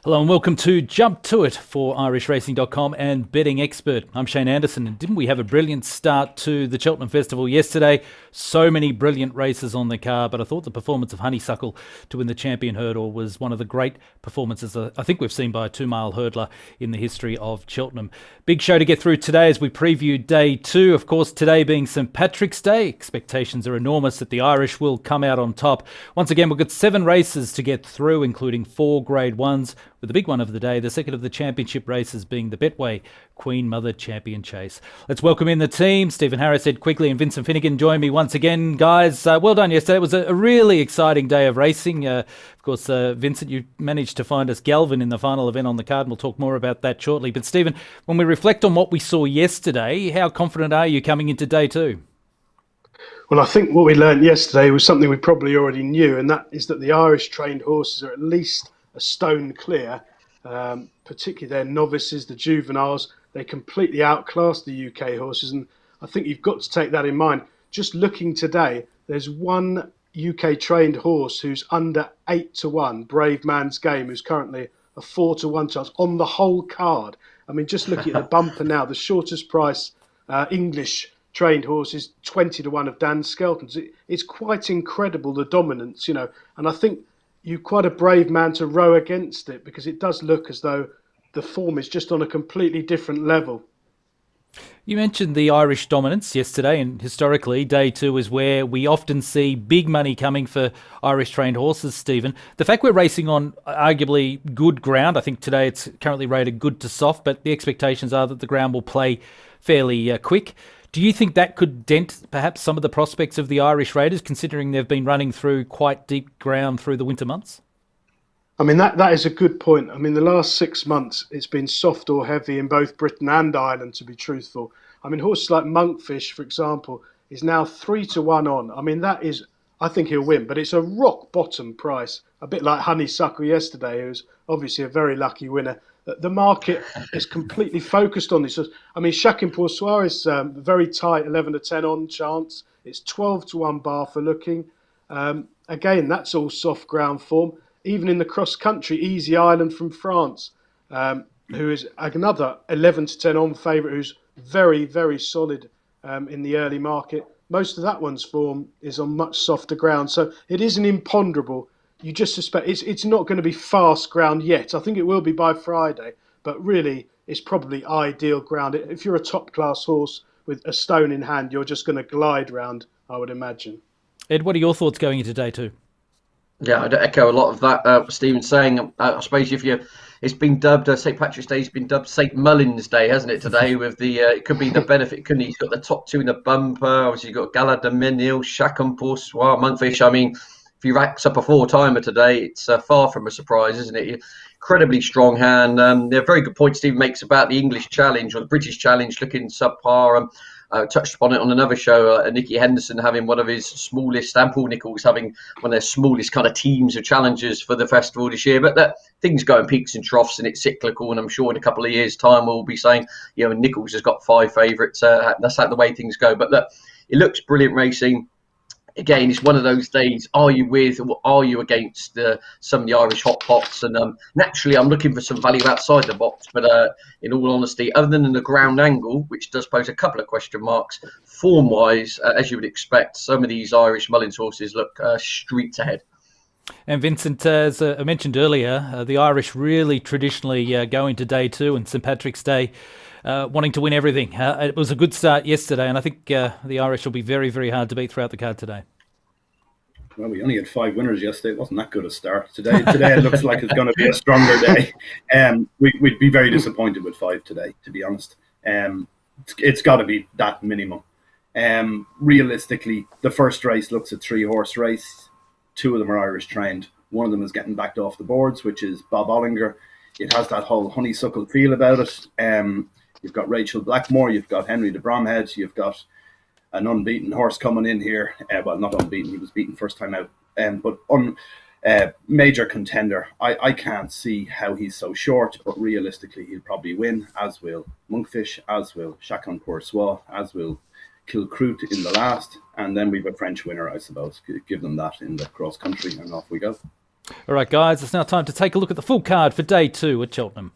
Hello and welcome to Jump to It for IrishRacing.com and Betting Expert. I'm Shane Anderson, and didn't we have a brilliant start to the Cheltenham Festival yesterday? So many brilliant races on the card, but I thought the performance of Honeysuckle to win the champion hurdle was one of the great performances I think we've seen by a 2-mile hurdler in the history of Cheltenham. Big show to get through today as we preview day 2. Of course, today being St Patrick's Day, expectations are enormous that the Irish will come out on top. Once again, we've got 7 races to get through, including 4 Grade 1s. With the big one of the day, the second of the championship races being the Betway Queen Mother Champion Chase. Let's welcome in the team. Stephen Harris, Ed Quigley and Vincent Finegan join me once again. Guys, well done yesterday. It was a really exciting day of racing. Of course, Vincent, you managed to find us Galvin in the final event on the card, and we'll talk more about that shortly. But Stephen, when we reflect on what we saw yesterday, how confident are you coming into day 2? Well, I think what we learned yesterday was something we probably already knew, and that is that the Irish trained horses are at least a stone clear, particularly their novices, the juveniles. They completely outclassed the UK horses, and I think you've got to take that in mind. Just looking today, there's one UK trained horse who's under 8-1, Brave Man's Game, who's currently a 4-1 chance on the whole card. I mean, just looking at the bumper now, the shortest price English trained horse is 20-1 of Dan Skelton's. It's quite incredible, the dominance, and I think you're quite a brave man to row against it, because it does look as though the form is just on a completely different level. You mentioned the Irish dominance yesterday, and historically, day 2 is where we often see big money coming for Irish-trained horses, Stephen. The fact we're racing on arguably good ground, I think today it's currently rated good to soft, but the expectations are that the ground will play fairly quick. Do you think that could dent perhaps some of the prospects of the Irish Raiders, considering they've been running through quite deep ground through the winter months? I mean, that is a good point. I mean, the last 6 months, it's been soft or heavy in both Britain and Ireland, to be truthful. I mean, horses like Monkfish, for example, is now 3-1 on. I mean, that is, I think he'll win, but it's a rock bottom price, a bit like Honeysuckle yesterday, who's obviously a very lucky winner. The market is completely focused on this. I mean, Shakin Poursoir is very tight, 11-10 on chance. It's 12-1 bar for looking. Again, that's all soft ground form. Even in the cross country, Easy Island from France, who is another 11-10 on favourite, who's very, very solid in the early market. Most of that one's form is on much softer ground. So it is an imponderable. You just suspect it's not going to be fast ground yet. I think it will be by Friday, but really it's probably ideal ground. If you're a top class horse with a stone in hand, you're just going to glide round, I would imagine. Ed, what are your thoughts going into day 2? Yeah, I'd echo a lot of that. What Stephen's saying. I suppose it's been dubbed St Patrick's Day. Has been dubbed St Mullins Day, hasn't it? Today with the it could be the benefit. Couldn't he? He's got the top 2 in the bumper. Obviously, you've got Gala de Menil, Shakin Poursoir, Monkfish. I mean, if he racks up a 4-timer today, it's far from a surprise, isn't it? Incredibly strong hand. There are very good points Steve makes about the English Challenge or the British Challenge looking subpar. Touched upon it on another show. Nicky Henderson having one of his smallest, and Paul Nicholls having one of their smallest kind of teams of challengers for the festival this year. But that things go in peaks and troughs, and it's cyclical. And I'm sure in a couple of years' time we'll be saying, Nicholls has got 5 favourites. That's how the way things go. But look, it looks brilliant racing. Again, it's one of those days, are you with or are you against some of the Irish hot pots? And naturally, I'm looking for some value outside the box. But in all honesty, other than the ground angle, which does pose a couple of question marks, form-wise, as you would expect, some of these Irish Mullins horses look streets ahead. And Vincent, as I mentioned earlier, the Irish really traditionally go into day 2 and St Patrick's Day wanting to win everything. It was a good start yesterday, and I think the Irish will be very, very hard to beat throughout the card today. Well, we only had 5 winners yesterday. It wasn't that good a start. Today it looks like it's going to be a stronger day. We'd be very disappointed with 5 today, to be honest. It's got to be that minimum. Realistically, the first race looks a 3-horse race. 2 of them are Irish trained. One of them is getting backed off the boards, which is Bob Ollinger. It has that whole honeysuckle feel about it. You've got Rachel Blackmore, you've got Henry de Bromhead, you've got an unbeaten horse coming in here. Well, not unbeaten, he was beaten first time out. But major contender. I can't see how he's so short, but realistically he'll probably win, as will Monkfish, as will Shakin Poursoir, as will Kilcroot in the last. And then we've a French winner, I suppose. Give them that in the cross country and off we go. All right, guys, it's now time to take a look at the full card for day 2 at Cheltenham.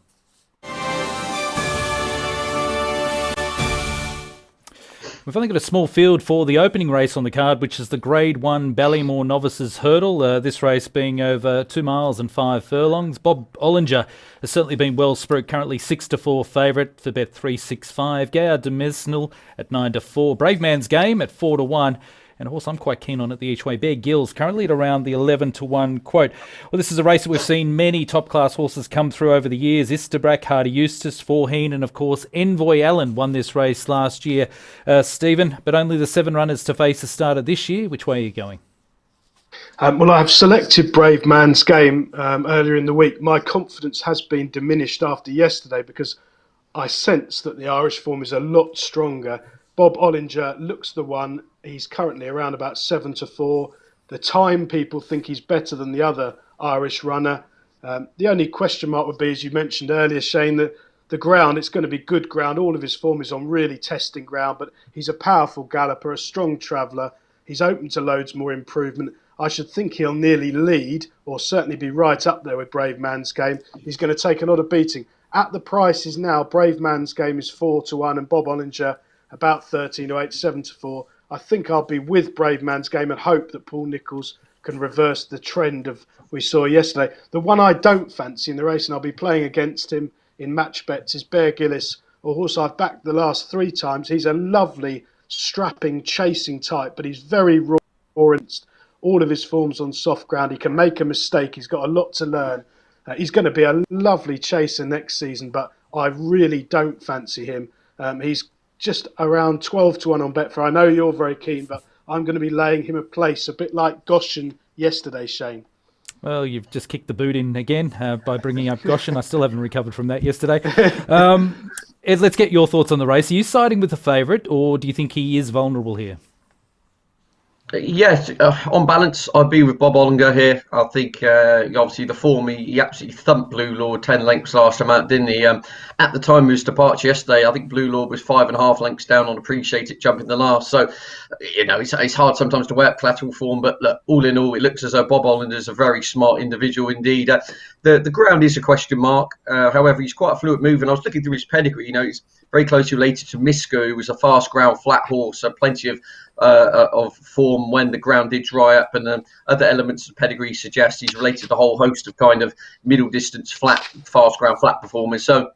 We've only got a small field for the opening race on the card, which is the Grade 1 Ballymore Novices Hurdle. This race being over 2 miles and 5 furlongs. Bob Ollinger has certainly been well spruiked, currently 6-4 favourite for bet 365. Gaillard de Mesnil at 9-4. Brave Man's Game at 4-1. And a horse I'm quite keen on at the each way, Bear Gills, currently at around the 11-1 quote. Well, this is a race that we've seen many top-class horses come through over the years. Isterbrack, Hardy Eustace, Forheen, and of course Envoy Allen won this race last year. Stephen, but only the 7 runners to face the starter this year. Which way are you going? Well, I've selected Brave Man's Game earlier in the week. My confidence has been diminished after yesterday because I sense that the Irish form is a lot stronger. Bob Ollinger looks the one. He's currently around about 7-4. The time people think he's better than the other Irish runner. The only question mark would be, as you mentioned earlier, Shane, that the ground, it's going to be good ground. All of his form is on really testing ground, but he's a powerful galloper, a strong traveller. He's open to loads more improvement. I should think he'll nearly lead, or certainly be right up there with Brave Man's Game. He's going to take a lot of beating. At the prices now, Brave Man's Game is 4-1, and Bob Ollinger about 13-8, 7-4. I think I'll be with Brave Man's Game and hope that Paul Nicholls can reverse the trend of we saw yesterday. The one I don't fancy in the race, and I'll be playing against him in match bets, is Bear Gillis, a horse I've backed the last 3 times. He's a lovely, strapping, chasing type, but he's very raw. All of his form's on soft ground. He can make a mistake. He's got a lot to learn. He's going to be a lovely chaser next season, but I really don't fancy him. He's just around 12-1 on Betfair. I know you're very keen, but I'm going to be laying him a place, a bit like Goshen yesterday, Shane. Well, you've just kicked the boot in again by bringing up Goshen. I still haven't recovered from that yesterday. Ed, let's get your thoughts on the race. Are you siding with the favourite, or do you think he is vulnerable here? Yes, on balance, I'd be with Bob Ollinger here. I think, obviously, the form, he absolutely thumped Blue Lord 10 lengths last time out, didn't he? At the time of his departure yesterday, I think Blue Lord was 5.5 lengths down on Appreciate It, jumping the last. So, it's hard sometimes to weigh up collateral form, but look, all in all, it looks as though Bob Ollinger is a very smart individual indeed. The ground is a question mark. However, he's quite a fluid move, and I was looking through his pedigree. He's very closely related to Misko, who was a fast ground flat horse, so plenty of form when the ground did dry up, and other elements of pedigree suggest he's related to a whole host of kind of middle distance fast ground flat performers. So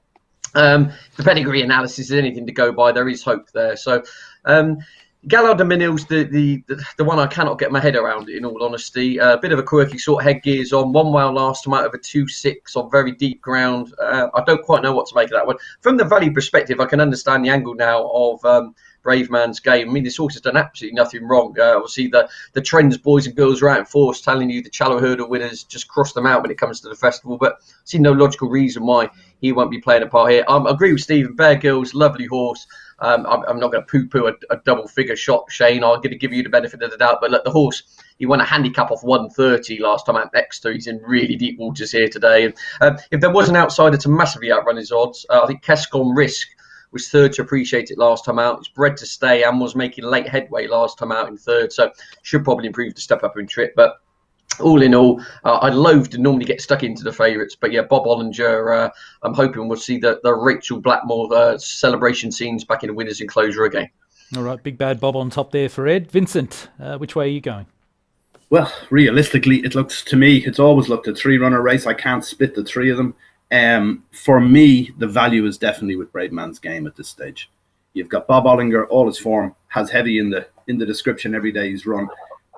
the pedigree analysis is anything to go by. There is hope there. So Gaillard de Mesnil's the one I cannot get my head around, in all honesty. A bit of a quirky sort, headgears on. 1 mile last time out of a 2-6 on very deep ground. I don't quite know what to make of that one. From the value perspective, I can understand the angle now of Brave Man's Game. I mean, this horse has done absolutely nothing wrong. Obviously, the trends, boys and girls, are out in force, telling you the Challow Hurdle winners just cross them out when it comes to the festival. But I see no logical reason why he won't be playing a part here. I agree with Stephen. Bear Gills, lovely horse. I'm not going to poo-poo a double-figure shot, Shane. I'm going to give you the benefit of the doubt. But look, the horse, he won a handicap off 130 last time at Exeter. He's in really deep waters here today. And if there was an outsider to massively outrun his odds, I think Kescon Risk was third to Appreciate It last time out. It's bred to stay and was making late headway last time out in third. So should probably improve to step up in trip. But all in all, I'd loathe to normally get stuck into the favourites. But yeah, Bob Ollinger, I'm hoping we'll see the Rachel Blackmore celebration scenes back in the winners enclosure again. All right, big bad Bob on top there for Ed. Vincent, which way are you going? Well, realistically, it looks to me, it's always looked a 3-runner race. I can't split the 3 of them. For me, the value is definitely with Brave Man's Game at this stage. You've got Bob Ollinger, all his form, has heavy in the description every day he's run.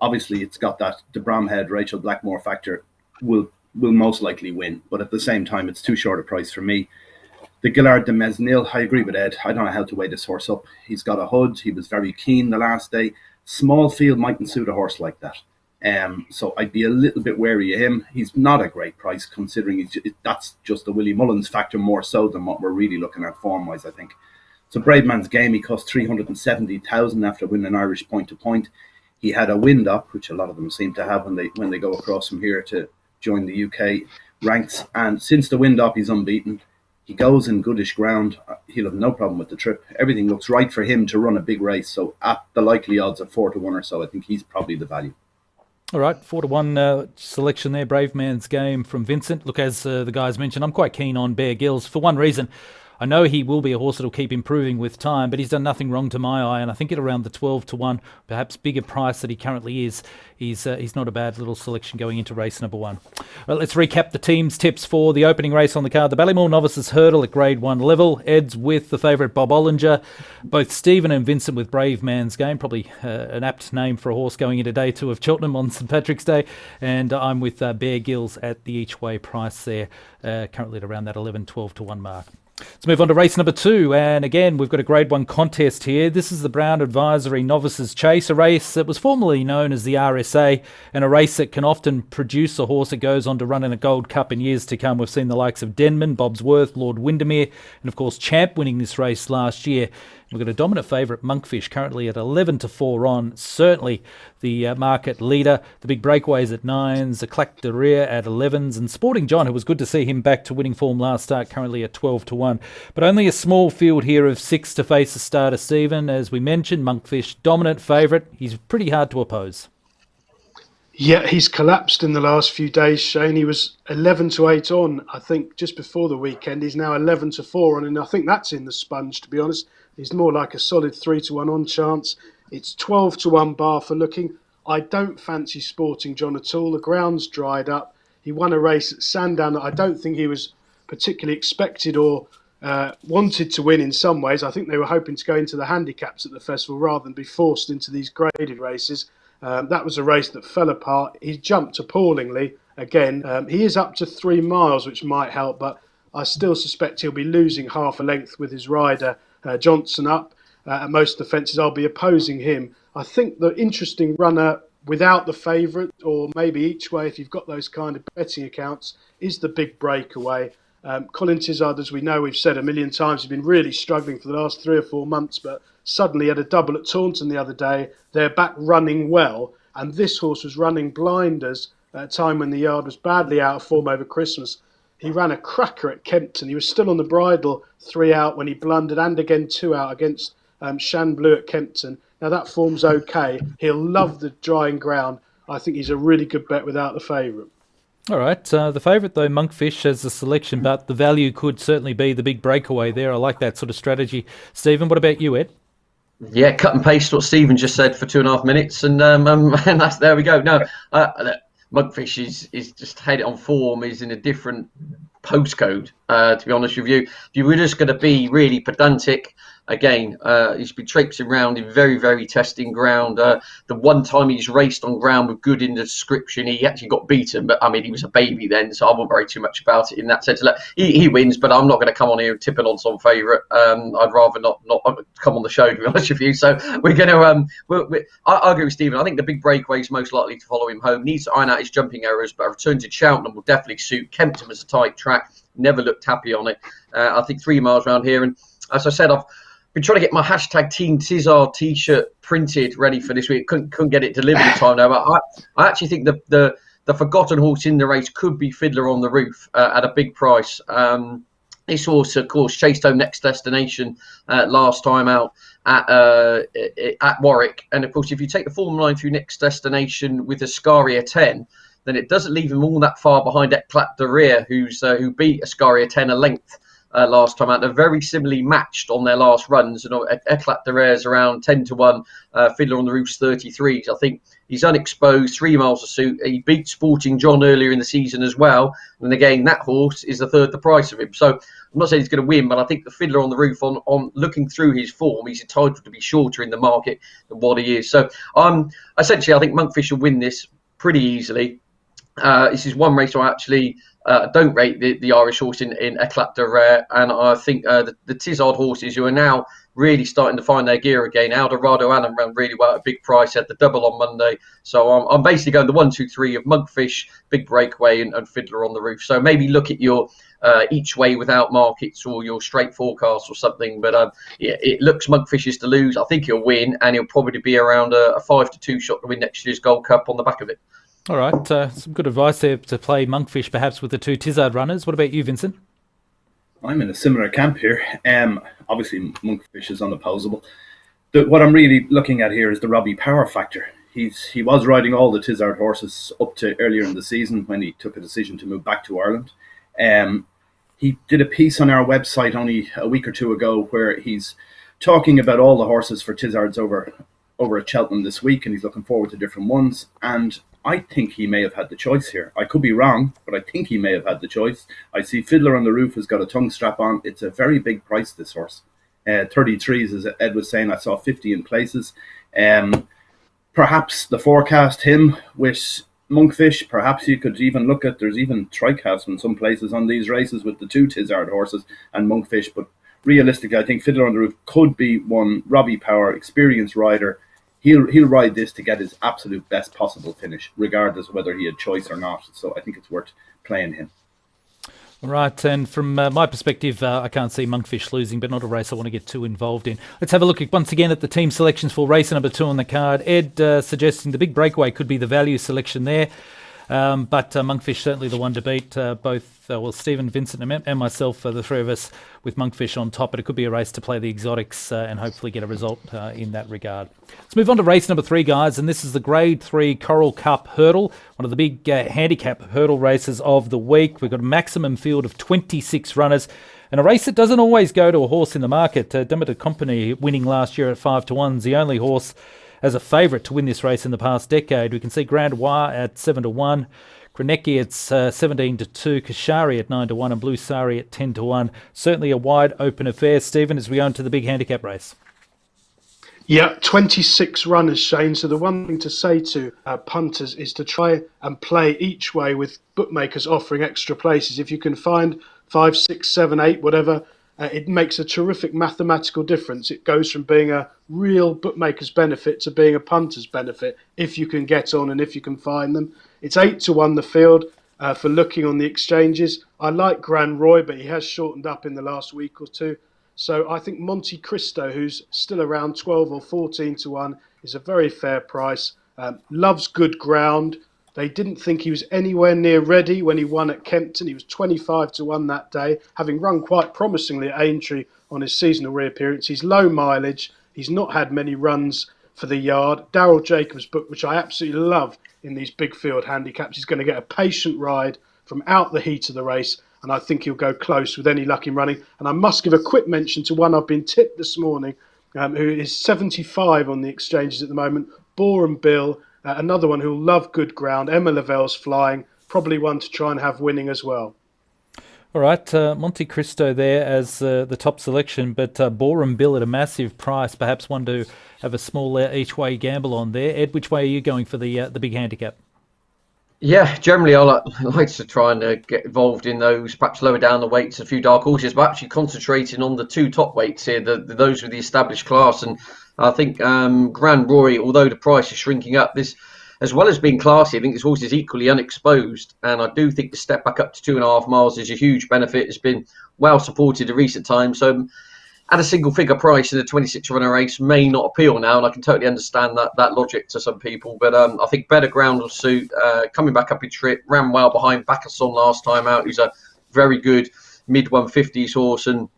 Obviously, it's got that the Bromhead Rachel Blackmore factor will most likely win, but at the same time, it's too short a price for me. The Gaillard de Mesnil, I agree with Ed. I don't know how to weigh this horse up. He's got a hood. He was very keen the last day. Small field mightn't suit a horse like that. So I'd be a little bit wary of him. He's not a great price considering that's just the Willie Mullins factor more so than what we're really looking at form-wise, I think. So Brave Man's Game, he cost 370,000 after winning Irish point-to-point. He had a wind up, which a lot of them seem to have when they go across from here to join the UK ranks. And since the wind up, he's unbeaten. He goes in goodish ground. He'll have no problem with the trip. Everything looks right for him to run a big race. So at the likely odds of 4-1 or so, I think he's probably the value. All right, 4-1 selection there. Brave Man's Game from Vincent. Look, as the guys mentioned, I'm quite keen on Bear Gills for one reason. I know he will be a horse that'll keep improving with time, but he's done nothing wrong to my eye, and I think at around the 12-1, perhaps bigger price that he currently is, he's not a bad little selection going into race number 1. Well, let's recap the team's tips for the opening race on the card. The Ballymore Novices Hurdle at Grade 1 level. Ed's with the favourite Bob Ollinger. Both Stephen and Vincent with Brave Man's Game, probably an apt name for a horse going into day 2 of Cheltenham on St Patrick's Day. And I'm with Bear Gills at the each way price there, currently at around that 11-12-1 mark. Let's move on to race number 2, and again we've got a Grade 1 contest here. This is the Brown Advisory Novices Chase, a race that was formerly known as the RSA, and a race that can often produce a horse that goes on to run in a Gold Cup in years to come. We've seen the likes of Denman, Bobsworth, Lord Windermere, and of course Champ winning this race last year. We've got a dominant favourite, Monkfish, currently at 11-4 on. Certainly the market leader. The big breakaways at 9s, the Clac de Rear at 11s, and Sporting John, who was good to see him back to winning form last start, currently at 12-1. But only a small field here of 6 to face the starter, Stephen. As we mentioned, Monkfish, dominant favourite. He's pretty hard to oppose. Yeah, he's collapsed in the last few days, Shane. He was 11-8 on, I think, just before the weekend. He's now 11-4 on, and I think that's in the sponge, to be honest. He's more like a solid 3-1 on chance. It's 12-1 bar for looking. I don't fancy Sporting John at all. The ground's dried up. He won a race at Sandown that I don't think he was particularly expected or wanted to win in some ways. I think they were hoping to go into the handicaps at the festival rather than be forced into these graded races. That was a race that fell apart. He jumped appallingly again. He is up to 3 miles, which might help, but I still suspect he'll be losing half a length with his rider, Johnson, up. At most of the fences, I'll be opposing him. I think the interesting runner without the favourite, or maybe each way if you've got those kind of betting accounts, is the big breakaway. Colin Tizard, as we know, we've said a million times, has been really struggling for the last 3 or 4 months, but suddenly had a double at Taunton the other day. They're back running well, and this horse was running blinders at a time when the yard was badly out of form over Christmas. He ran a cracker at Kempton. He was still on the bridle 3 out when he blundered, and again 2 out against Shan Blue at Kempton. Now that form's okay. He'll love the drying ground. I think he's a really good bet without the favourite. All right, the favourite though, Monkfish, as a selection, but the value could certainly be the big breakaway there. I like that sort of strategy. Stephen, what about you, Ed? Yeah, cut and paste what Stephen just said for 2.5 minutes, and that's there we go. No, Monkfish is just head on form. Is in a different postcode. To be honest with you, if you were just going to be really pedantic, again, he's been traipsing around in very, very testing ground. The one time he's raced on ground with good in the description, he actually got beaten. But I mean, he was a baby then, so I won't worry too much about it in that sense. Look, he wins, but I'm not going to come on here and tipping on some favourite. I'd rather not come on the show, to be honest with you. So we're going to. I agree with Stephen. I think the big breakaway is most likely to follow him home. Needs to iron out his jumping errors, but a return to Cheltenham will definitely suit. Kempton was a tight track. Never looked happy on it. I think 3 miles around here, and as I said, I've been trying to get my hashtag Team Tizard t-shirt printed ready for this week. Couldn't get it delivered in time now, but I actually think the forgotten horse in the race could be Fiddler on the Roof at a big price. This horse, of course, chased home Next Destination last time out at Warwick, and of course, if you take the form line through Next Destination with Ascaria 10. Then it doesn't leave him all that far behind Eclat de Rear, who beat Ascaria 10 a length last time out. They're very similarly matched on their last runs. And Eclat de Rear is around 10-1. Fiddler on the Roof's 33s. I think he's unexposed, 3 miles a suit. He beat Sporting John earlier in the season as well. And again, that horse is a third the price of him. So I'm not saying he's going to win, but I think the Fiddler on the Roof, on looking through his form, he's entitled to be shorter in the market than what he is. So essentially, I think Monkfish will win this pretty easily. This is one race I actually don't rate the Irish horse in Eclat de Rear, and I think the Tizard horses who are now really starting to find their gear again. Eldorado Allen ran really well at a big price at the double on Monday, so I'm basically going the 1, 2, 3 of Monkfish, big breakaway, and Fiddler on the Roof. So maybe look at your each way without markets or your straight forecast or something. But yeah, it looks Monkfish is to lose. I think he'll win, and he'll probably be around a 5-2 shot to win next year's Gold Cup on the back of it. All right, some good advice there to play Monkfish perhaps with the 2 Tizard runners. What about you, Vincent? I'm in a similar camp here. Obviously, Monkfish is unopposable. What I'm really looking at here is the Robbie Power factor. he was riding all the Tizard horses up to earlier in the season when he took a decision to move back to Ireland. He did a piece on our website only a week or two ago where he's talking about all the horses for Tizards over at Cheltenham this week, and he's looking forward to different ones. And I think he may have had the choice here. I could be wrong, but I think he may have had the choice. I see Fiddler on the Roof has got a tongue strap on. It's a very big price, this horse. 33s, as Ed was saying. I saw 50 in places. Perhaps the forecast him with Monkfish. Perhaps you could even look at, there's even tricasts in some places on these races with the two Tizard horses and Monkfish. But realistically, I think Fiddler on the Roof could be one. Robbie Power, experienced rider. He'll ride this to get his absolute best possible finish, regardless of whether he had choice or not. So I think it's worth playing him. Right, and from my perspective, I can't see Monkfish losing, but not a race I want to get too involved in. Let's have a look once again at the team selections for race number 2 on the card. Ed suggesting the big breakaway could be the value selection there. But Monkfish certainly the one to beat. Stephen, Vincent and myself, the three of us with Monkfish on top. But it could be a race to play the exotics and hopefully get a result in that regard. Let's move on to race number 3, guys. And this is the Grade 3 Coral Cup Hurdle, one of the big handicap hurdle races of the week. We've got a maximum field of 26 runners. And a race that doesn't always go to a horse in the market. Demeter Company winning last year at 5-1 is the only horse as a favourite to win this race in the past decade. We can see Grand Noir at 7-1, Kronecki at 17-2, Kashari at 9-1, and Blue Sari at 10-1. Certainly a wide open affair, Stephen, as we go into the big handicap race. Yeah, 26 runners, Shane. So the one thing to say to punters is to try and play each way with bookmakers offering extra places. If you can find 5, 6, 7, 8, whatever, it makes a terrific mathematical difference. It goes from being a real bookmaker's benefit to being a punter's benefit if you can get on and if you can find them. It's 8-1 the field for looking on the exchanges. I like Grand Roy, but he has shortened up in the last week or two. So I think Monte Cristo, who's still around 12 or 14-1, is a very fair price. Loves good ground. They didn't think he was anywhere near ready when he won at Kempton. He was 25-1 that day, having run quite promisingly at Aintree on his seasonal reappearance. He's low mileage. He's not had many runs for the yard. Darryl Jacobs' book, which I absolutely love in these big field handicaps, he's going to get a patient ride from out the heat of the race, and I think he'll go close with any luck in running. And I must give a quick mention to one I've been tipped this morning, who is 75 on the exchanges at the moment, Borum Bill. Another one who'll love good ground. Emma Lavell's flying. Probably one to try and have winning as well. All right, Monte Cristo there as the top selection, but Borum Bill at a massive price. Perhaps one to have a small each way gamble on there. Ed, which way are you going for the big handicap? Yeah, generally I like to try and get involved in those, perhaps lower down the weights, a few dark horses, but actually concentrating on the 2 top weights here, those with the established class. And I think Grand Roy, although the price is shrinking up, this, as well as being classy, I think this horse is equally unexposed. And I do think the step back up to 2.5 miles is a huge benefit. It's been well supported in recent times. So at a single figure price in a 26 runner race may not appeal now. And I can totally understand that logic to some people. But I think better ground will suit. Coming back up in trip, ran well behind Bacasson last time out. He's a very good mid-150s horse. And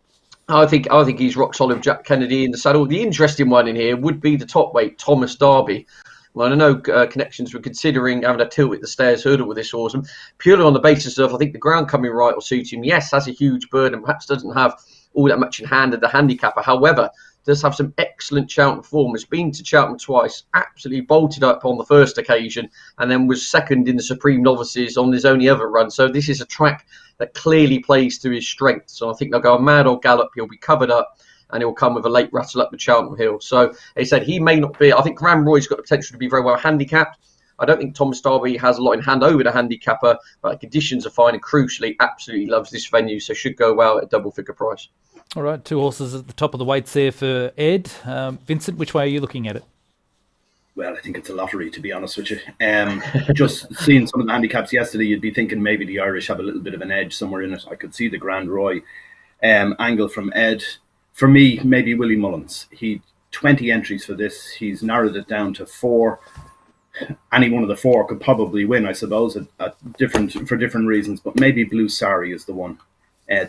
I think he's rock solid with Jack Kennedy in the saddle. The interesting one in here would be the top weight, Thomas Darby. Well, I know Connections were considering having a tilt at the Stairs hurdle with this horse, and purely on the basis of I think the ground coming right will suit him. Yes, has a huge burden, perhaps doesn't have all that much in hand of the handicapper. However, does have some excellent Cheltenham form. Has been to Cheltenham twice, absolutely bolted up on the first occasion, and then was second in the Supreme Novices on his only other run. So this is a track that clearly plays to his strengths. So I think they'll go a mad or gallop. He'll be covered up, and he'll come with a late rattle up the Cheltenham Hill. So they said he may not be. I think Grand Roy's got the potential to be very well handicapped. I don't think Thomas Darby has a lot in hand over the handicapper, but the conditions are fine, and crucially, absolutely loves this venue, so should go well at a double figure price. All right, 2 horses at the top of the weights there for Ed. Vincent, which way are you looking at it? Well, I think it's a lottery, to be honest with you. Just seeing some of the handicaps yesterday, you'd be thinking maybe the Irish have a little bit of an edge somewhere in it. I could see the Grand Roy angle from Ed. For me, maybe Willie Mullins. He 20 entries for this. He's narrowed it down to 4. Any one of the 4 could probably win, I suppose, for different reasons. But maybe Blue Sari is the one.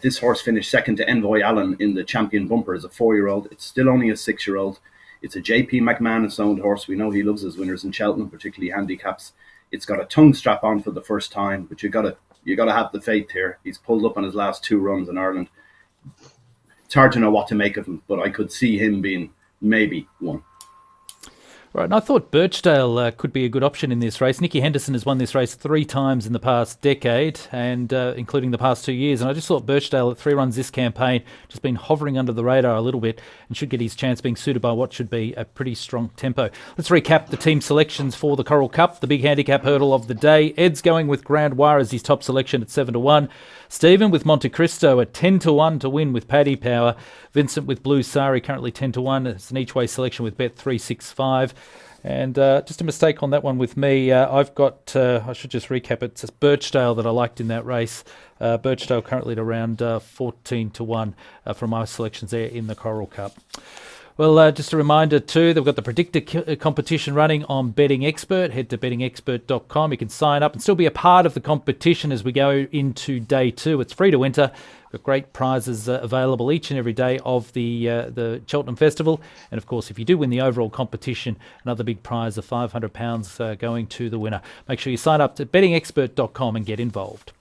This horse finished second to Envoy Allen in the Champion Bumper as a 4-year-old. It's still only a 6-year-old. It's a JP McManus owned horse. We know he loves his winners in Cheltenham, particularly handicaps. It's got a tongue strap on for the first time, but you got to have the faith here. He's pulled up on his last 2 runs in Ireland. It's hard to know what to make of him, but I could see him being maybe 1. Right, and I thought Birchdale could be a good option in this race. Nicky Henderson has won this race 3 times in the past decade, and including the past 2 years. And I just thought Birchdale at 3 runs this campaign, just been hovering under the radar a little bit, and should get his chance being suited by what should be a pretty strong tempo. Let's recap the team selections for the Coral Cup, the big handicap hurdle of the day. Ed's going with Grand War as his top selection at 7-1. Stephen with Monte Cristo at 10-1 to win with Paddy Power. Vincent with Blue Sari currently 10-1. It's an each way selection with Bet365. And just a mistake on that one with me. I've got, I should just recap it. It's Birchdale that I liked in that race. Birchdale currently at around 14-1 from my selections there in the Coral Cup. Well, just a reminder too, they've got the predictor competition running on Betting Expert. Head to bettingexpert.com. You can sign up and still be a part of the competition as we go into day 2. It's free to enter. We've got great prizes available each and every day of the Cheltenham Festival. And of course, if you do win the overall competition, another big prize of £500 going to the winner. Make sure you sign up to bettingexpert.com and get involved.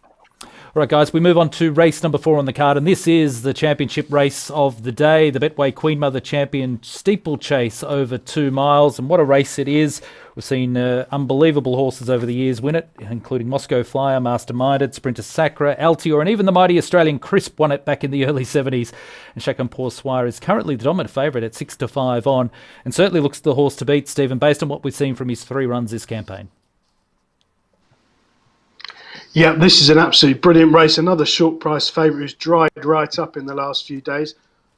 All right, guys, we move on to race number 4 on the card, and this is the championship race of the day, the Betway Queen Mother Champion Steeplechase over 2 miles, and what a race it is. We've seen unbelievable horses over the years win it, including Moscow Flyer, Masterminded, Sprinter Sacra, Altior, and even the mighty Australian Crisp won it back in the early 70s. And Chacun Pour Soir is currently the dominant favourite at 6-5 on, and certainly looks the horse to beat, Stephen, based on what we've seen from his 3 runs this campaign. Yeah, this is an absolutely brilliant race. Another short price favourite who's dried right up in the last few days.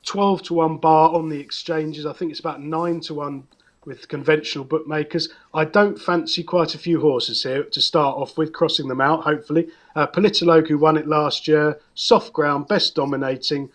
12-1 bar on the exchanges. I think it's about 9-1 with conventional bookmakers. I don't fancy quite a few horses here to start off with, crossing them out, hopefully. Politologue, who won it last year, soft ground, best dominating,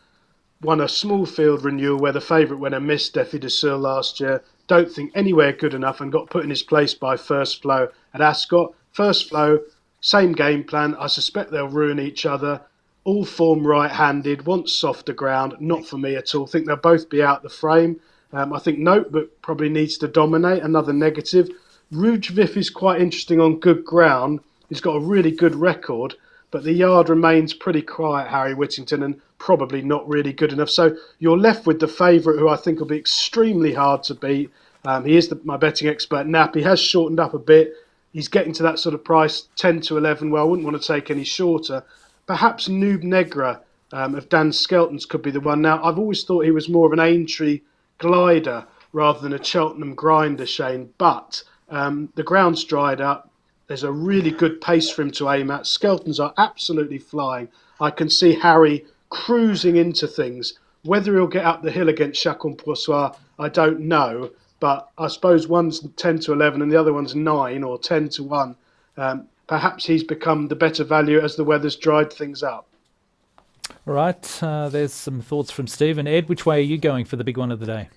won a small field renewal where the favourite went and missed Defi de Sur last year. Don't think anywhere good enough and got put in his place by First Flow at Ascot. First Flow, same game plan. I suspect they'll ruin each other. All form right-handed, wants softer ground. Not for me at all. Think they'll both be out the frame. I think Notebook probably needs to dominate. Another negative. Rouge Vif is quite interesting on good ground. He's got a really good record, but the yard remains pretty quiet, Harry Whittington, and probably not really good enough. So you're left with the favourite, who I think will be extremely hard to beat. He is my betting expert, Nap. He has shortened up a bit. He's getting to that sort of price, 10-11. Well, I wouldn't want to take any shorter. Perhaps Noob Negra of Dan Skelton's could be the one. Now, I've always thought he was more of an Aintree glider rather than a Cheltenham grinder, Shane. But the ground's dried up. There's a really good pace for him to aim at. Skeltons are absolutely flying. I can see Harry cruising into things. Whether he'll get up the hill against Chacun Pour Soir, I don't know. But I suppose one's 10-11 and the other one's 9 or 10-1. Perhaps he's become the better value as the weather's dried things up. All right, there's some thoughts from Steve. Ed, which way are you going for the big one of the day?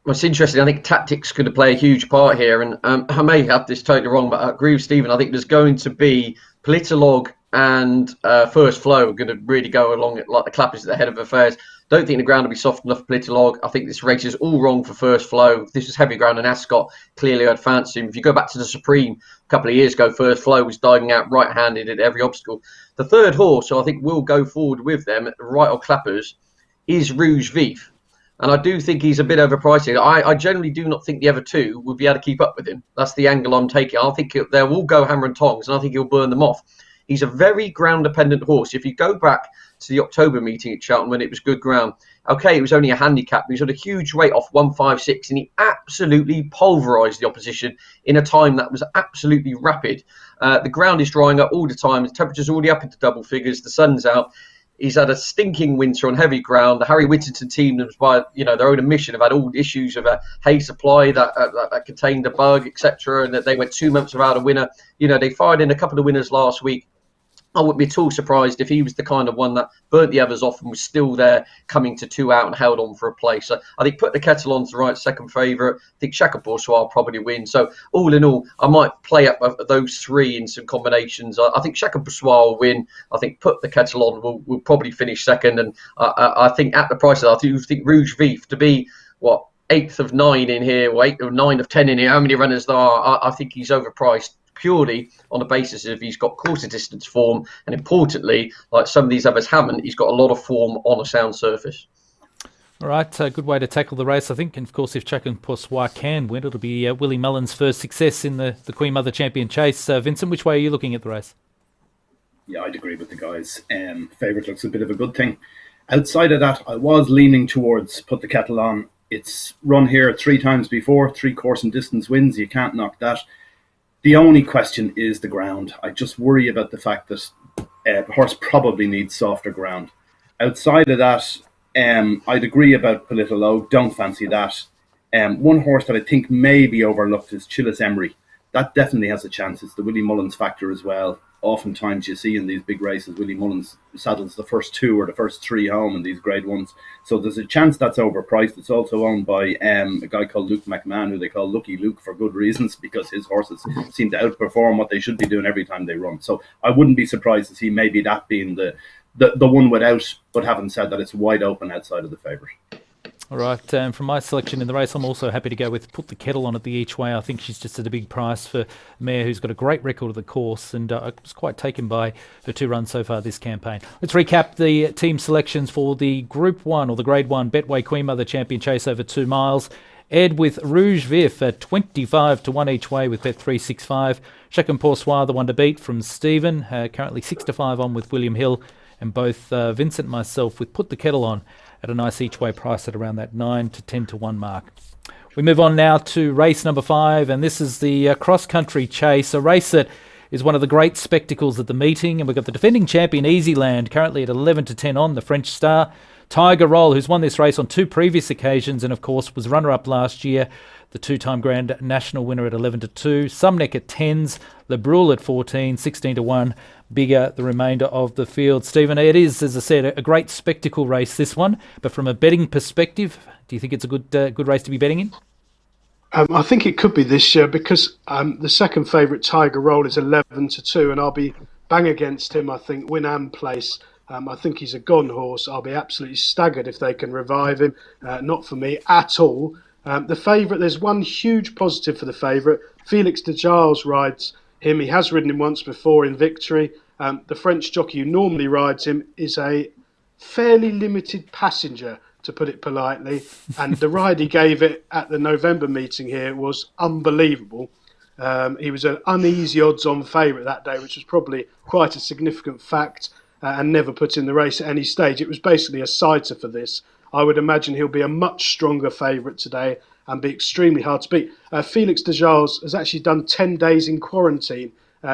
Well, it's interesting. I think tactics going to play a huge part here. And I may have this totally wrong, but I agree with Stephen. I think there's going to be Politologue and First Flow are going to really go along it like the clappers at the head of affairs. Don't think the ground will be soft enough for Politologue. I think this race is all wrong for First Flow. This is heavy ground, and Ascot clearly I'd fancy him. If you go back to the Supreme a couple of years ago, First Flow was diving out right-handed at every obstacle. The third horse, so I think will go forward with them, right or clappers, is Rouge Vif. And I do think he's a bit overpriced. I generally do not think the other two will be able to keep up with him. That's the angle I'm taking. I think they will go hammer and tongs, and I think he'll burn them off. He's a very ground-dependent horse. If you go back to the October meeting at Cheltenham when it was good ground, okay, it was only a handicap, but he's had a huge weight off 156, and he absolutely pulverised the opposition in a time that was absolutely rapid. The ground is drying up all the time. The temperature's already up into double figures. The sun's out. He's had a stinking winter on heavy ground. The Harry Whittington team, by their own admission, have had all issues of a hay supply that contained a bug, etc., and that they went 2 months without a winner. They fired in a couple of winners last week. I wouldn't be at all surprised if he was the kind of one that burnt the others off and was still there coming to 2 out and held on for a place. So I think put the kettle on to the right second favourite. I think Chacun Pour Soir will probably win. So all in all, I might play up those 3 in some combinations. I think Chacun Pour Soir will win. I think put the kettle on will probably finish second. And I think at the prices, I think Rouge Vif to be, 8th of 9 in here, or 8th of 9 of 10 in here, how many runners there are, I think he's overpriced purely on the basis of he's got quarter distance form, and importantly, like some of these others haven't, he's got a lot of form on a sound surface. All right, good way to tackle the race, I think. And of course, if Cheltenham can win, it'll be Willie Mullins' first success in the Queen Mother Champion Chase. Vincent, which way are you looking at the race? Yeah, I'd agree with the guys. Favourite looks a bit of a good thing. Outside of that, I was leaning towards Put the Kettle On. It's run here 3 times before, 3 course and distance wins. You can't knock that. The only question is the ground. I just worry about the fact that the horse probably needs softer ground. Outside of that, I'd agree about Politolo. Don't fancy that. One horse that I think may be overlooked is Chillis Emery. That definitely has a chance. It's the Willie Mullins factor as well. Oftentimes you see in these big races, Willie Mullins saddles the first 2 or the first 3 home in these grade ones. So there's a chance that's overpriced. It's also owned by a guy called Luke McMahon, who they call Lucky Luke for good reasons, because his horses seem to outperform what they should be doing every time they run. So I wouldn't be surprised to see maybe that being the one without, but having said that, it's wide open outside of the favourite. All right, from my selection in the race, I'm also happy to go with Put the Kettle On at the each way. I think she's just at a big price for a mare who's got a great record of the course, and I was quite taken by her 2 runs so far this campaign. Let's recap the team selections for the Group 1 or the Grade 1 Betway Queen Mother Champion Chase over 2 miles. Ed with Rouge Vif at 25 to 1 each way with Bet365. Chacun Pour Soi, the one to beat from Stephen, currently 6 to 5 on with William Hill, and both Vincent and myself with Put the Kettle On at a nice each way price at around that 9 to 10 to 1 mark. We move on now to race number 5, and this is the cross-country chase, a race that is one of the great spectacles at the meeting, and we've got the defending champion Easyland currently at 11 to 10 on, the French star. Tiger Roll, who's won this race on 2 previous occasions and of course was runner-up last year, the 2-time Grand National winner at 11 to 2, Sumneck at 10s, Le Brule at 14, 16 to 1, bigger the remainder of the field. Stephen, it is, as I said, a great spectacle race, this one, but from a betting perspective, do you think it's a good race to be betting in? I think it could be this year because the second favourite Tiger Roll is 11 to 2, and I'll be bang against him. I think Win and Place. I think he's a gone horse. I'll be absolutely staggered if they can revive him. Not for me at all. The favourite, there's one huge positive for the favourite. Felix de Giles rides him. He has ridden him once before in victory. The French jockey who normally rides him is a fairly limited passenger, to put it politely. And the ride he gave it at the November meeting here was unbelievable. He was an uneasy odds-on favourite that day, which was probably quite a significant fact, and never put in the race at any stage. It was basically a sighter for this. I would imagine he'll be a much stronger favourite today and be extremely hard to beat. Felix de Giles has actually done 10 days in quarantine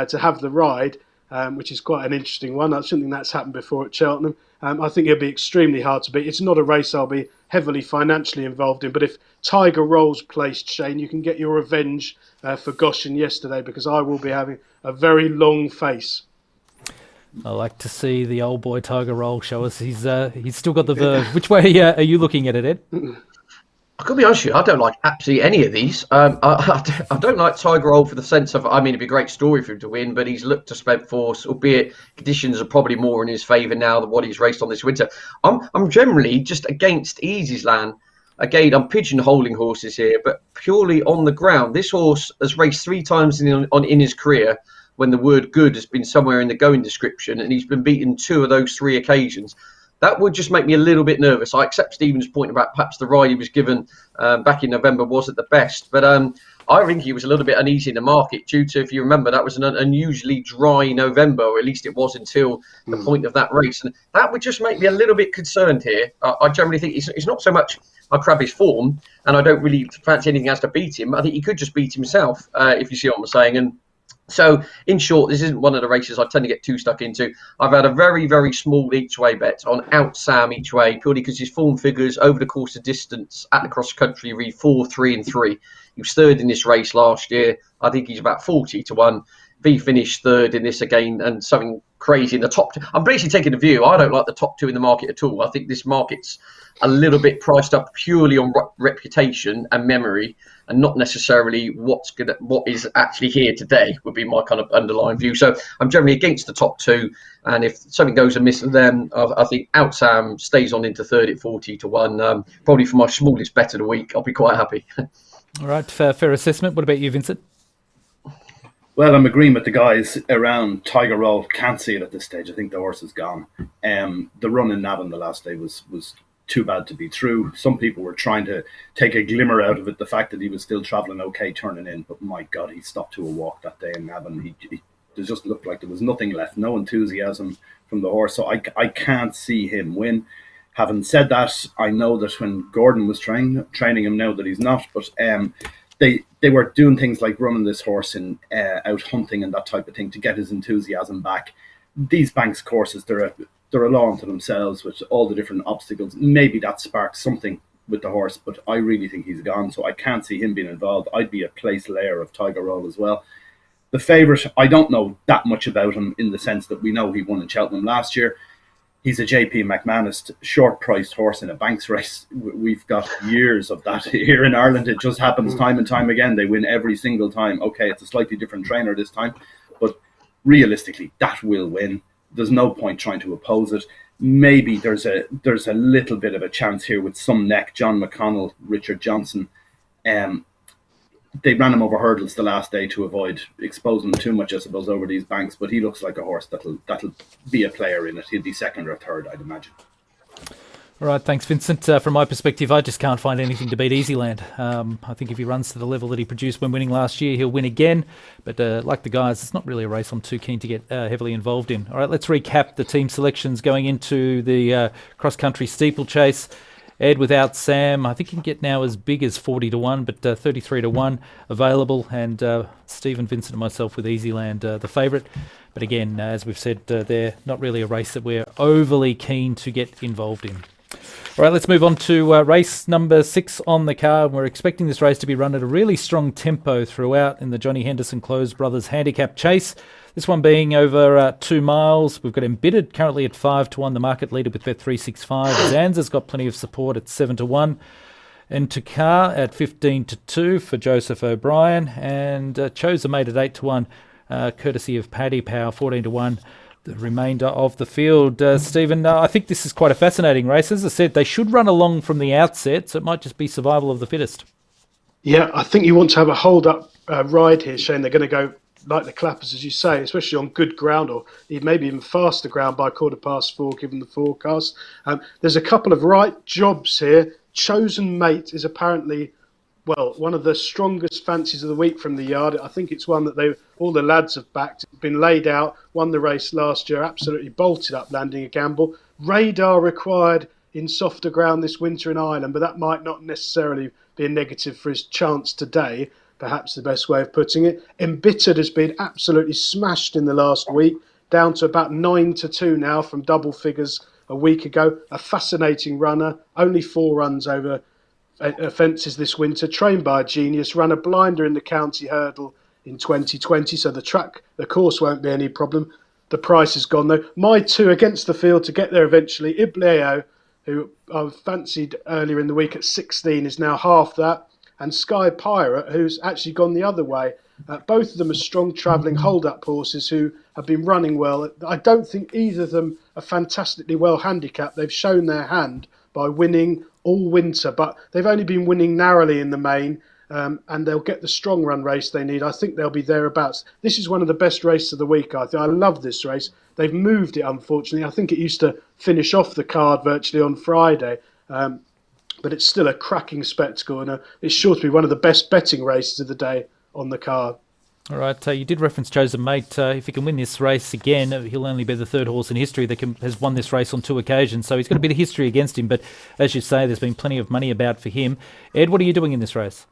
to have the ride, which is quite an interesting one. I don't think that's happened before at Cheltenham. I think he'll be extremely hard to beat. It's not a race I'll be heavily financially involved in, but if Tiger Roll's placed, Shane, you can get your revenge for Goshen yesterday, because I will be having a very long face. I like to see the old boy Tiger Roll show us. He's still got the verve. Which way are you looking at it, Ed? I could be honest with you, I don't like absolutely any of these. I don't like Tiger Roll for the sense of, I mean, it'd be a great story for him to win, but he's looked to spend force, albeit conditions are probably more in his favour now than what he's raced on this winter. I'm generally just against Easy's Land. Again, I'm pigeonholing horses here, but purely on the ground. This horse has raced 3 times in his career when the word good has been somewhere in the going description, and he's been beaten 2 of those 3 occasions. That would just make me a little bit nervous. I accept Stephen's point about perhaps the ride he was given back in November wasn't the best, but I think he was a little bit uneasy in the market due to, if you remember, that was an unusually dry November, or at least it was until the point of that race. And that would just make me a little bit concerned here. I generally think it's not so much I crab his form, and I don't really fancy anything else to beat him. I think he could just beat himself, if you see what I'm saying. And so, in short, this isn't one of the races I tend to get too stuck into. I've had a very, very small each-way bet on Out Sam each way, purely because his form figures over the course of distance at the cross-country read 4, 3 and 3. He was third in this race last year. I think he's about 40 to 1. V finished third in this again, and something crazy in the top two. I'm basically taking the view, I don't like the top two in the market at all. I think this market's a little bit priced up purely on reputation and memory, and not necessarily what is actually here today would be my kind of underlying view. So I'm generally against the top two, and if something goes amiss with them, I think Outsam stays on into third at 40-1. Probably for my smallest bet of the week, I'll be quite happy. All right, fair assessment. What about you, Vincent? Well, I'm agreeing with the guys around Tiger Roll. Can't see it at this stage. I think the horse is gone. The run in Navan the last day was too bad to be true. Some people were trying to take a glimmer out of it, the fact that he was still travelling okay turning in, but my God, he stopped to a walk that day in Navan. It just looked like there was nothing left, no enthusiasm from the horse, so I can't see him win. Having said that, I know that when Gordon was training him, now that he's not, but they were doing things like running this horse in out hunting and that type of thing to get his enthusiasm back. These Banks courses, they're a law unto themselves with all the different obstacles. Maybe that sparked something with the horse, but I really think he's gone, so I can't see him being involved. I'd be a place layer of Tiger Roll as well. The favourite, I don't know that much about him in the sense that we know he won in Cheltenham last year. He's a JP McManus short-priced horse in a Banks race. We've got years of that here in Ireland. It just happens time and time again. They win every single time. Okay, it's a slightly different trainer this time, but realistically, that will win. There's no point trying to oppose it. Maybe there's a little bit of a chance here with some neck. John McConnell, Richard Johnson. They ran him over hurdles the last day to avoid exposing him too much, I suppose, over these Banks. But he looks like a horse that'll be a player in it. He'll be second or third, I'd imagine. All right, thanks, Vincent. From my perspective, I just can't find anything to beat Easyland. I think if he runs to the level that he produced when winning last year, he'll win again. But like the guys, it's not really a race I'm too keen to get heavily involved in. All right, let's recap the team selections going into the cross-country steeplechase. Ed without Sam, I think he can get now as big as 40-1, but 33-1 available. And Stephen, Vincent and myself with Easyland, the favourite. But again, as we've said, they're not really a race that we're overly keen to get involved in. All right, let's move on to race number 6 on the card. We're expecting this race to be run at a really strong tempo throughout in the Johnny Henderson Close Brothers Handicap Chase. This one being over 2 miles. We've got Embittered currently at 5-1, the market leader with Bet365. Zanza's got plenty of support at 7-1. And Takar at 15-2 for Joseph O'Brien. And Chosa made at 8-1, courtesy of Paddy Power, 14-1. The remainder of the field. Stephen, I think this is quite a fascinating race. As I said, they should run along from the outset, so it might just be survival of the fittest. Yeah, I think you want to have a hold-up ride here, Shane. They're going to go like the Clappers, as you say, especially on good ground, or maybe even faster ground by 4:15, given the forecast. There's a couple of right jobs here. Chosen Mate is apparently, well, one of the strongest fancies of the week from the yard. I think it's one that all the lads have backed. It's been laid out, won the race last year, absolutely bolted up, landing a gamble. Radar required in softer ground this winter in Ireland, but that might not necessarily be a negative for his chance today. Perhaps the best way of putting it. Embittered has been absolutely smashed in the last week, down to about 9-2 now from double figures a week ago. A fascinating runner, only 4 runs over fences this winter, trained by a genius, ran a blinder in the county hurdle in 2020, so the course won't be any problem. The price is gone though. My 2 against the field to get there eventually. Ibleo, who I fancied earlier in the week at 16, is now half that. And Sky Pirate, who's actually gone the other way. Both of them are strong travelling hold-up horses who have been running well. I don't think either of them are fantastically well handicapped. They've shown their hand by winning all winter, but they've only been winning narrowly in the main, and they'll get the strong run race they need. I think they'll be thereabouts. This is one of the best races of the week, I think. I love this race. They've moved it, unfortunately. I think it used to finish off the card virtually on Friday. But it's still a cracking spectacle, and it's sure to be one of the best betting races of the day on the card. All right, you did reference Chosen Mate. If he can win this race again, he'll only be the 3rd horse in history that has won this race on 2 occasions, so he's got a bit of history against him, but as you say, there's been plenty of money about for him. Ed, what are you doing in this race?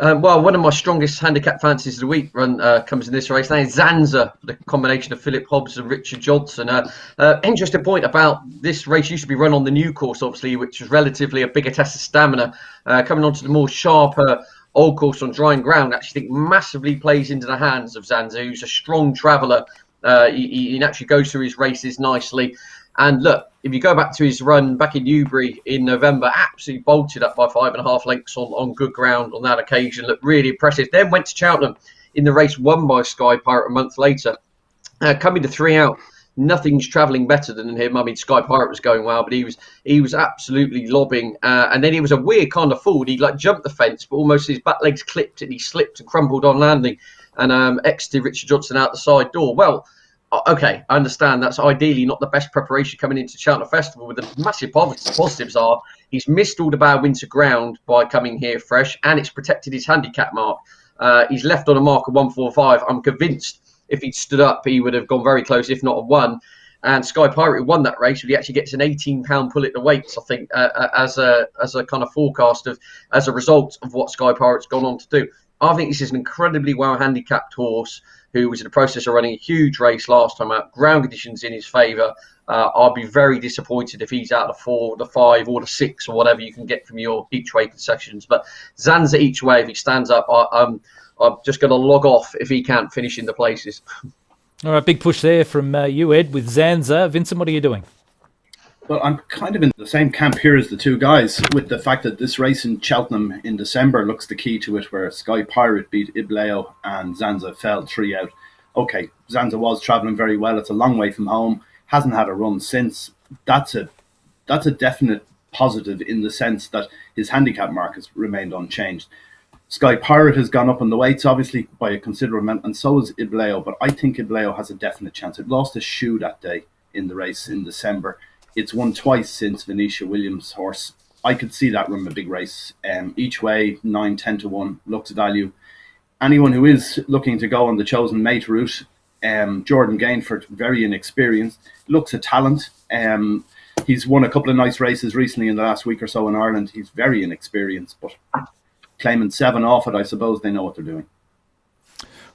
Well, one of my strongest handicap fancies of the week comes in this race. That is Zanza, the combination of Philip Hobbs and Richard Johnson. Interesting point about this race used to be run on the new course, obviously, which was relatively a bigger test of stamina. Coming on to the more sharper old course on drying ground, I actually think massively plays into the hands of Zanza, who's a strong traveller. He naturally goes through his races nicely. And look, if you go back to his run back in Newbury in November, absolutely bolted up by 5.5 lengths on good ground on that occasion. Looked really impressive. Then went to Cheltenham in the race won by Sky Pirate a month later. Coming to 3 out, nothing's travelling better than him. I mean, Sky Pirate was going well, but he was absolutely lobbing. And then he was a weird kind of forward. He jumped the fence, but almost his back legs clipped and he slipped and crumpled on landing and exited Richard Johnson out the side door. Well, okay, I understand that's ideally not the best preparation coming into Cheltenham Festival, but the massive positives are he's missed all the bad winter ground by coming here fresh, and it's protected his handicap mark. He's left on a mark of 145. I'm convinced if he'd stood up, he would have gone very close, if not a 1. And Sky Pirate, who won that race, he actually gets an 18-pound pull at the weights, I think, as a kind of forecast as a result of what Sky Pirate's gone on to do. I think this is an incredibly well handicapped horse who was in the process of running a huge race last time out. Ground conditions in his favour. I'll be very disappointed if he's out of the 4, the 5, or the 6, or whatever you can get from your each way concessions. But Zanza each way, if he stands up, I'm just going to log off if he can't finish in the places. All right, big push there from you, Ed, with Zanza. Vincent, what are you doing? Well, I'm kind of in the same camp here as the two guys, with the fact that this race in Cheltenham in December looks the key to it, where Sky Pirate beat Ibleo and Zanza fell 3 out. Okay, Zanza was travelling very well. It's a long way from home. Hasn't had a run since. That's a definite positive in the sense that his handicap mark has remained unchanged. Sky Pirate has gone up on the weights, obviously, by a considerable amount, and so has Ibleo. But I think Ibleo has a definite chance. It lost a shoe that day in the race in December. It's won twice since Venetia Williams' horse. I could see that run a big race. Each way, 9, 10 to 1, looks value. Anyone who is looking to go on the chosen mate route, Jordan Gainford, very inexperienced, looks a talent. He's won a couple of nice races recently in the last week or so in Ireland. He's very inexperienced, but claiming 7 off it, I suppose they know what they're doing.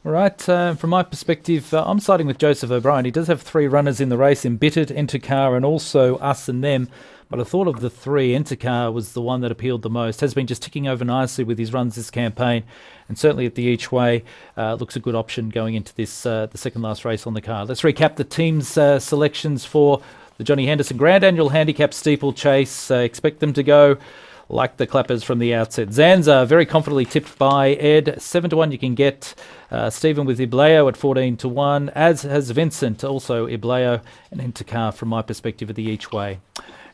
All right, from my perspective, I'm siding with Joseph O'Brien. He does have 3 runners in the race, Embittered, Entercar, and also Us and Them. But I thought of the 3, Entercar was the one that appealed the most. Has been just ticking over nicely with his runs this campaign. And certainly at the each way, looks a good option going into this the second last race on the card. Let's recap the team's selections for the Johnny Henderson Grand Annual Handicap Steeplechase. Expect them to go like the clappers from the outset. Zanza, very confidently tipped by Ed. 7 to 1 you can get. Stephen with Ibleo at 14 to 1, as has Vincent, also Ibleo, and Entercar from my perspective at the each way.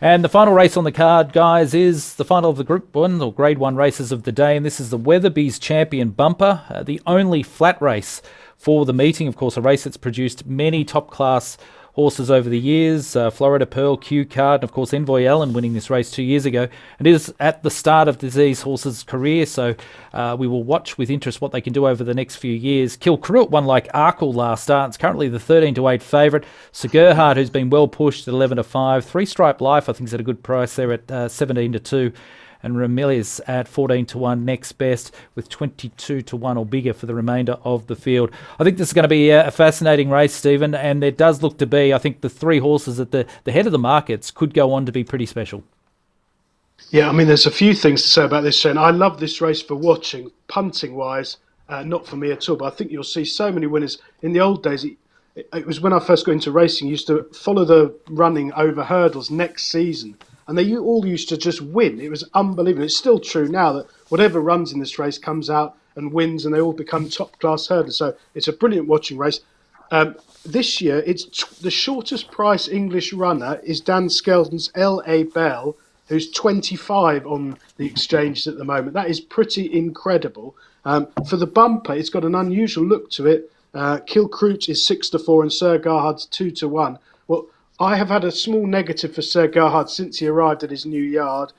And the final race on the card, guys, is the final of the Group 1 or Grade 1 races of the day, and this is the Weatherby's Champion Bumper, the only flat race for the meeting. Of course, a race that's produced many top-class horses over the years, Florida Pearl, Q Card, and of course Envoy Allen winning this race 2 years ago. It is at the start of these horses' career, so we will watch with interest what they can do over the next few years. Kilcruit won like Arkle last start. It's currently the 13 to 8 favourite. Sir Gerhard, who's been well pushed at 11 to 5. 3 Stripe Life, I think, is at a good price there at 17 to 2. And Ramirez at 14 to 1 next best, with 22 to 1 or bigger for the remainder of the field. I think this is going to be a fascinating race, Stephen, and there does look to be, I think the 3 horses at the head of the markets could go on to be pretty special. Yeah, I mean, there's a few things to say about this, Shane. I love this race for watching, punting-wise, not for me at all, but I think you'll see so many winners. In the old days, it was when I first got into racing, used to follow the running over hurdles next season, and they all used to just win. It was unbelievable. It's still true now that whatever runs in this race comes out and wins, and they all become top-class hurdlers. So it's a brilliant watching race. This year, it's the shortest price English runner is Dan Skelton's L.A. Bell, who's 25 on the exchanges at the moment. That is pretty incredible. For the bumper, it's got an unusual look to it. Kilcruit is 6 to 4 and Sir Gerhard's 2 to 1. Well, I have had a small negative for Sir Gerhard since he arrived at his new yard,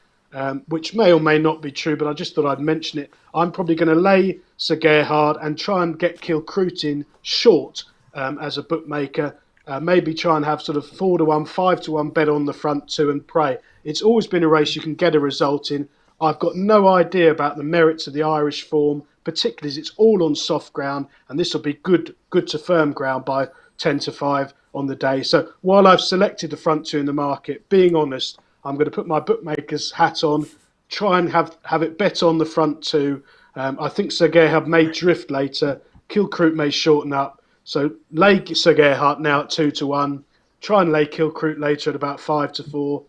which may or may not be true, but I just thought I'd mention it. I'm probably going to lay Sir Gerhard and try and get Kilcruit in short as a bookmaker. Maybe try and have sort of 4 to 1, 5 to 1 bet on the front 2 and pray. It's always been a race you can get a result in. I've got no idea about the merits of the Irish form, particularly as it's all on soft ground, and this will be good to firm ground by 10 to 5 on the day. So while I've selected the front 2 in the market, being honest, I'm going to put my bookmaker's hat on, try and have it bet on the front 2, I think Sir Gerhard may drift later. Kilcroot may shorten up. So lay Sir Gerhard now at 2-1. Try and lay Kilcroot later at about 5-4.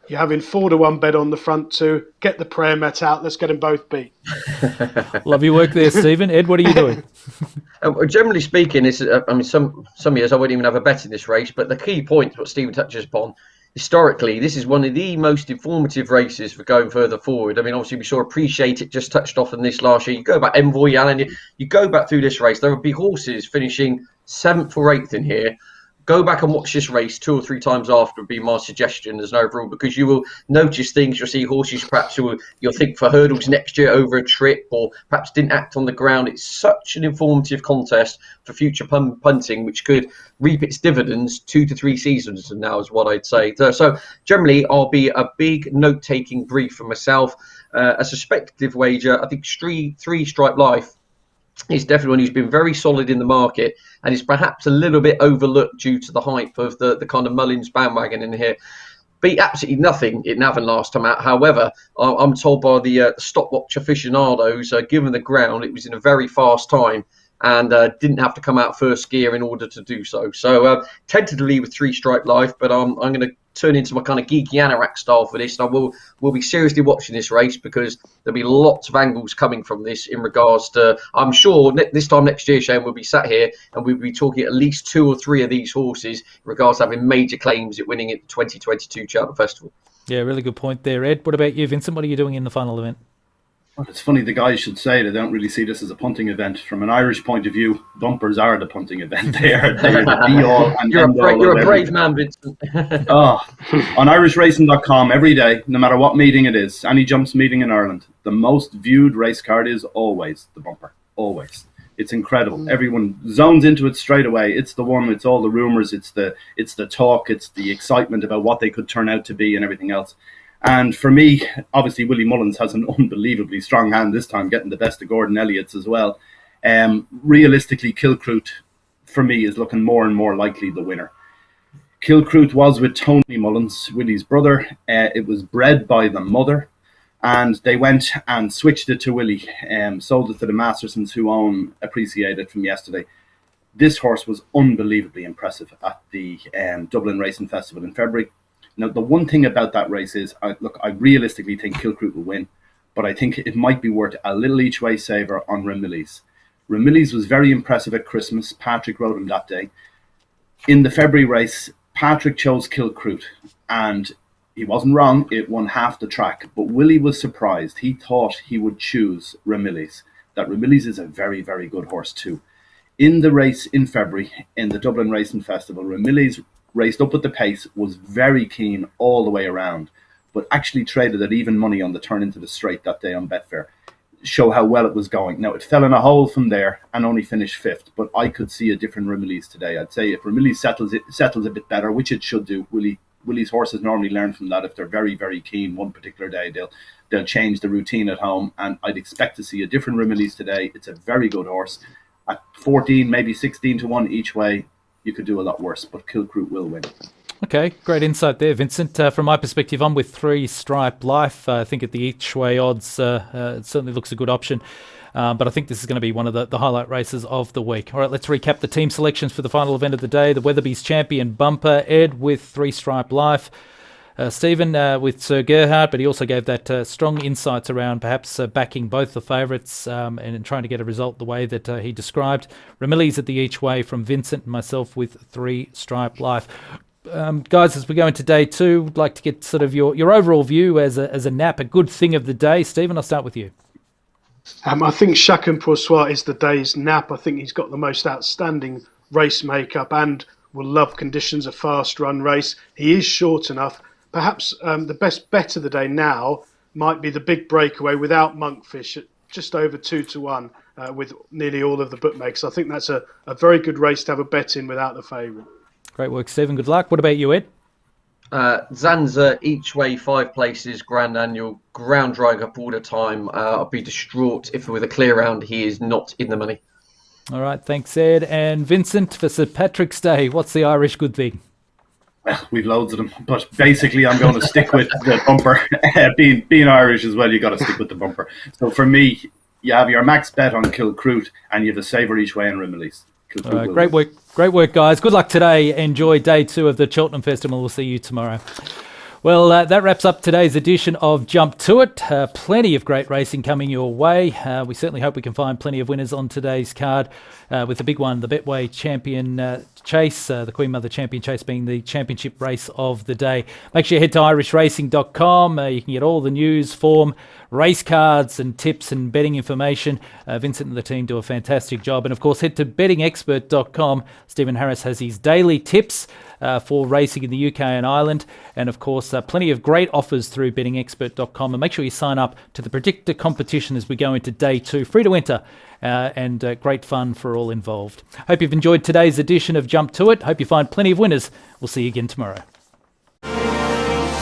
You're having 4-1 bet on the front two. Get the prayer mat out. Let's get them both beat. Love your work there, Stephen. Ed, what are you doing? Generally speaking, some years I wouldn't even have a bet in this race, but the key point, what Stephen touches upon, historically, this is one of the most informative races for going further forward. I mean, obviously, we saw Appreciate It just touched off in this last year. You go back Envoy, Alan, you go back through this race, there will be horses finishing 7th or 8th in here. Go back and watch this race 2 or 3 times after would be my suggestion as an overall, because you will notice things. You'll see horses perhaps you'll think for hurdles next year over a trip, or perhaps didn't act on the ground. It's such an informative contest for future punting, which could reap its dividends 2 to 3 seasons from now, is what I'd say. So generally, I'll be a big note-taking brief for myself. A speculative wager, I think 3 Stripe Life is definitely one who's been very solid in the market and is perhaps a little bit overlooked due to the hype of the kind of Mullins bandwagon in here. Beat absolutely nothing in Navan last time out. However, I'm told by the stopwatch aficionados, given the ground, it was in a very fast time and didn't have to come out first gear in order to do so. So tentatively with 3 Stripe Life, but I'm going to turn into my kind of geeky anorak style for this, and we'll be seriously watching this race, because there'll be lots of angles coming from this in regards to, I'm sure this time next year, Shane, we'll be sat here and we'll be talking at least 2 or 3 of these horses in regards to having major claims at winning at the 2022 Cheltenham Festival. Yeah, really good point there, Ed. What about you, Vincent? What are you doing in the final event? Well, it's funny the guys should say they don't really see this as a punting event. From an Irish point of view, bumpers are the punting event. They are the be-all and end-all. You're a brave man, Vincent. On irishracing.com every day, no matter what meeting it is, any jumps meeting in Ireland, the most viewed race card is always the bumper. Always. It's incredible. Everyone zones into it straight away. It's the one, it's all the rumours, it's the talk, it's the excitement about what they could turn out to be and everything else. And for me, obviously, Willie Mullins has an unbelievably strong hand this time, getting the best of Gordon Elliott's as well. Realistically, Kilcroot, for me, is looking more and more likely the winner. Kilcroot was with Tony Mullins, Willie's brother. It was bred by the mother, and they went and switched it to Willie, sold it to the Mastersons, who own Appreciate It from yesterday. This horse was unbelievably impressive at the Dublin Racing Festival in February. Now, the one thing about that race is, I realistically think Kilcroot will win, but I think it might be worth a little each way saver on Ramillies. Ramillies was very impressive at Christmas. Patrick rode him that day. In the February race, Patrick chose Kilcroot, and he wasn't wrong. It won half the track, but Willie was surprised. He thought he would choose Ramillies. That Ramillies is a very, very good horse too. In the race in February, in the Dublin Racing Festival, Ramillies raced up at the pace, was very keen all the way around, but actually traded at even money on the turn into the straight that day on Betfair. Show how well it was going. Now, it fell in a hole from there and only finished 5th, but I could see a different Ramillies today. I'd say if Ramillies settles a bit better, which it should do. Willie's horses normally learn from that. If they're very, very keen one particular day, they'll change the routine at home, and I'd expect to see a different Ramillies today. It's a very good horse. At 14, maybe 16 to 1 each way, you could do a lot worse, but Kilcroot will win. Okay, great insight there, Vincent. From my perspective, I'm with 3 Stripe Life. I think at the each way odds, it certainly looks a good option. But I think this is going to be one of the highlight races of the week. All right, let's recap the team selections for the final event of the day. The Weatherby's Champion Bumper, Ed with 3 Stripe Life. Stephen with Sir Gerhard, but he also gave that strong insights around perhaps backing both the favourites and trying to get a result the way that he described. Ramillies at the each way from Vincent, and myself with 3 Stripe Life. Guys, as we go into day 2, I'd like to get sort of your overall view as a nap, a good thing of the day. Stephen, I'll start with you. I think Chacun Pour Soi is the day's nap. I think he's got the most outstanding race makeup and will love conditions, a fast run race. He is short enough. Perhaps the best bet of the day now might be the big breakaway without Monkfish at just over 2 to 1 with nearly all of the bookmakers. I think that's a very good race to have a bet in without the favourite. Great work, Stephen. Good luck. What about you, Ed? Zanza, each way, 5 places, Grand Annual, ground drying up all the time. I'll be distraught if with a clear round he is not in the money. All right, thanks, Ed. And Vincent, for St Patrick's Day, what's the Irish good thing? Well, we've loads of them, but basically I'm going to stick with the bumper. Being Irish as well, you got to stick with the bumper. So for me, you have your max bet on Kilcroot, and you have a saver each way in Rimley's. Great work, guys. Good luck today. Enjoy day 2 of the Cheltenham Festival. We'll see you tomorrow. Well, that wraps up today's edition of Jump To It. Plenty of great racing coming your way. We certainly hope we can find plenty of winners on today's card, with the big one, the Betway Champion Chase, the Queen Mother Champion Chase being the championship race of the day. Make sure you head to irishracing.com. You can get all the news, form, race cards and tips and betting information. Vincent and the team do a fantastic job. And of course, head to bettingexpert.com. Stephen Harris has his daily tips for racing in the UK and Ireland. And of course, plenty of great offers through bettingexpert.com. And make sure you sign up to the Predictor competition as we go into day 2. Free to enter and great fun for all involved. Hope you've enjoyed today's edition of Jump To It. Hope you find plenty of winners. We'll see you again tomorrow.